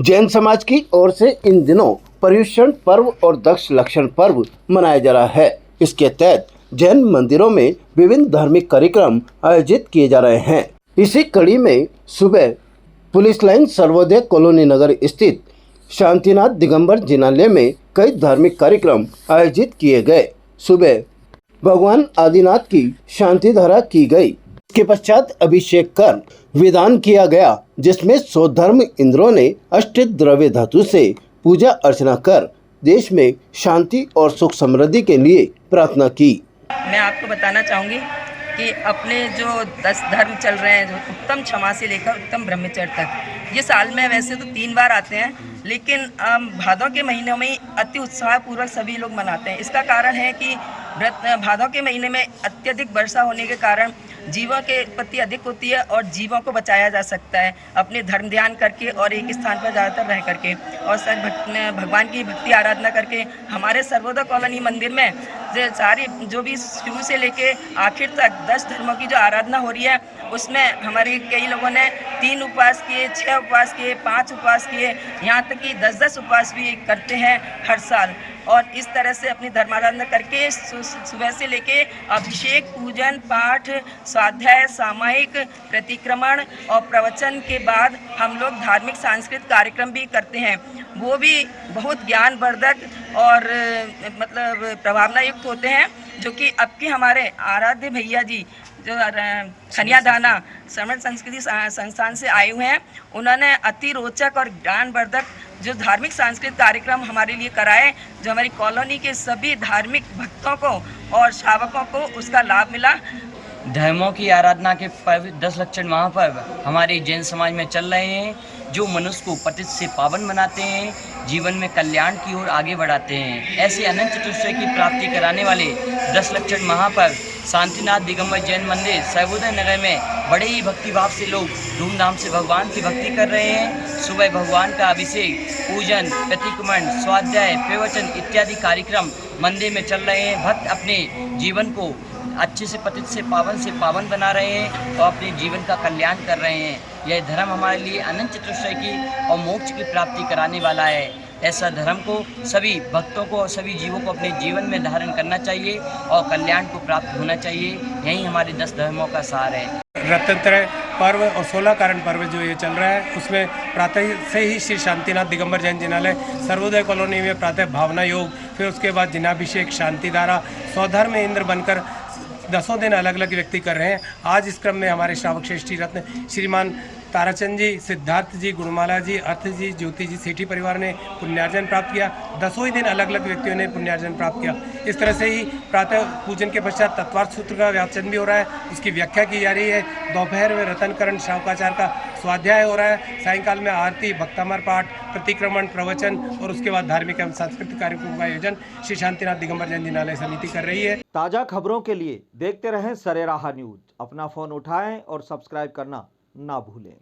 जैन समाज की ओर से इन दिनों पर्युषण पर्व और दक्ष लक्षण पर्व मनाया जा रहा है। इसके तहत जैन मंदिरों में विभिन्न धार्मिक कार्यक्रम आयोजित किए जा रहे हैं। इसी कड़ी में सुबह पुलिस लाइन सर्वोदय कॉलोनी नगर स्थित शांतिनाथ दिगंबर जिनालय में कई धार्मिक कार्यक्रम आयोजित किए गए। सुबह भगवान आदिनाथ की शांति धारा की गई। इसके पश्चात अभिषेक कर विधान किया गया, जिसमें स्वधर्म इंद्रों ने अष्ट द्रव्य धातु से पूजा अर्चना कर देश में शांति और सुख समृद्धि के लिए प्रार्थना की। मैं आपको बताना चाहूँगी कि अपने जो 10 धर्म चल रहे हैं, जो उत्तम क्षमा से लेकर उत्तम ब्रह्मचर्य तक, ये साल में वैसे तो 3 बार आते हैं, लेकिन भादों के महीनों में अति उत्साहपूर्वक सभी लोग मनाते हैं। इसका कारण है कि भादों के महीने में अत्यधिक वर्षा होने के कारण जीवों के उत्पत्ति अधिक होती है और जीवों को बचाया जा सकता है अपने धर्म ध्यान करके और एक स्थान पर ज़्यादातर रह करके और भगवान की भक्ति आराधना करके। हमारे सर्वोदय कॉलोनी मंदिर में सारी जो भी शुरू से लेके आखिर तक 10 धर्मों की जो आराधना हो रही है, उसमें हमारे कई लोगों ने 3 उपवास किए, 6 उपवास किए, 5 उपवास किए, यहाँ तक कि 10-10 उपवास भी करते हैं हर साल। और इस तरह से अपनी धर्माराधना करके सुबह से लेके अभिषेक, पूजन, पाठ, स्वाध्याय, सामायिक प्रतिक्रमण और प्रवचन के बाद हम लोग धार्मिक सांस्कृतिक कार्यक्रम भी करते हैं। वो भी बहुत ज्ञानवर्धक और मतलब प्रभावनायुक्त होते हैं, जो कि अब के हमारे आराध्य भैया जी जो कन्यादाना श्रवण संस्कृति संस्थान से आए हुए हैं, उन्होंने अति रोचक और ज्ञानवर्धक जो धार्मिक सांस्कृतिक कार्यक्रम हमारे लिए कराए, जो हमारी कॉलोनी के सभी धार्मिक भक्तों को और श्रावकों को उसका लाभ मिला। धर्मों की आराधना के पर्व 10 लक्षण महापर्व हमारे जैन समाज में चल रहे हैं, जो मनुष्य को पतित से पावन बनाते हैं, जीवन में कल्याण की ओर आगे बढ़ाते हैं। ऐसे अनंत चतुर्दशी की प्राप्ति कराने वाले 10 लक्षण महापर्व शांतिनाथ दिगंबर जैन मंदिर सर्वोदय नगर में बड़े ही भक्तिभाव से लोग धूमधाम से भगवान की भक्ति कर रहे हैं। सुबह भगवान का अभिषेक, पूजन, प्रतिक्रमण, स्वाध्याय, प्रवचन इत्यादि कार्यक्रम मंदिर में चल रहे हैं। भक्त अपने जीवन को अच्छे से पतित से पावन बना रहे हैं और अपने जीवन का कल्याण कर रहे हैं। यह धर्म हमारे लिए अनंत चतुर्दशी की और मोक्ष की प्राप्ति कराने वाला है। ऐसा धर्म को सभी भक्तों को और सभी जीवों को अपने जीवन में धारण करना चाहिए और कल्याण को प्राप्त होना चाहिए। यही हमारे 10 धर्मों का सार है। रत्नत्रय पर्व और 16 कारण पर्व जो ये चल रहा है, उसमें प्रातः से ही श्री शांतिनाथ दिगंबर जैन जिनालय सर्वोदय कॉलोनी में प्रातः भावना योग, फिर उसके बाद जिनाभिषेक, शांति धारा, स्वधर्म इंद्र बनकर 10 दिन अलग अलग व्यक्ति कर रहे हैं। आज इस क्रम में हमारे श्रावक श्रेष्ठी रत्न श्रीमान ताराचंद जी, सिद्धार्थ जी, गुणमाला जी, अर्थ जी, ज्योति जी, सेठी परिवार ने पुण्यार्जन प्राप्त किया। 10 ही दिन अलग अलग व्यक्तियों ने पुण्यार्जन प्राप्त किया। इस तरह से ही प्रातः पूजन के पश्चात तत्वार्थ सूत्र का वाचन भी हो रहा है, उसकी व्याख्या की जा रही है। दोपहर में रतनकरण शावकाचार का स्वाध्याय हो रहा है। सायंकाल में आरती, भक्तामर पाठ, प्रतिक्रमण, प्रवचन और उसके बाद धार्मिक एवं सांस्कृतिक कार्यक्रमों का आयोजन श्री शांतिनाथ दिगंबर जैन जिनालय समिति कर रही है। ताज़ा खबरों के लिए देखते रहें सरेराह न्यूज। अपना फोन उठाएं और सब्सक्राइब करना ना भूलें।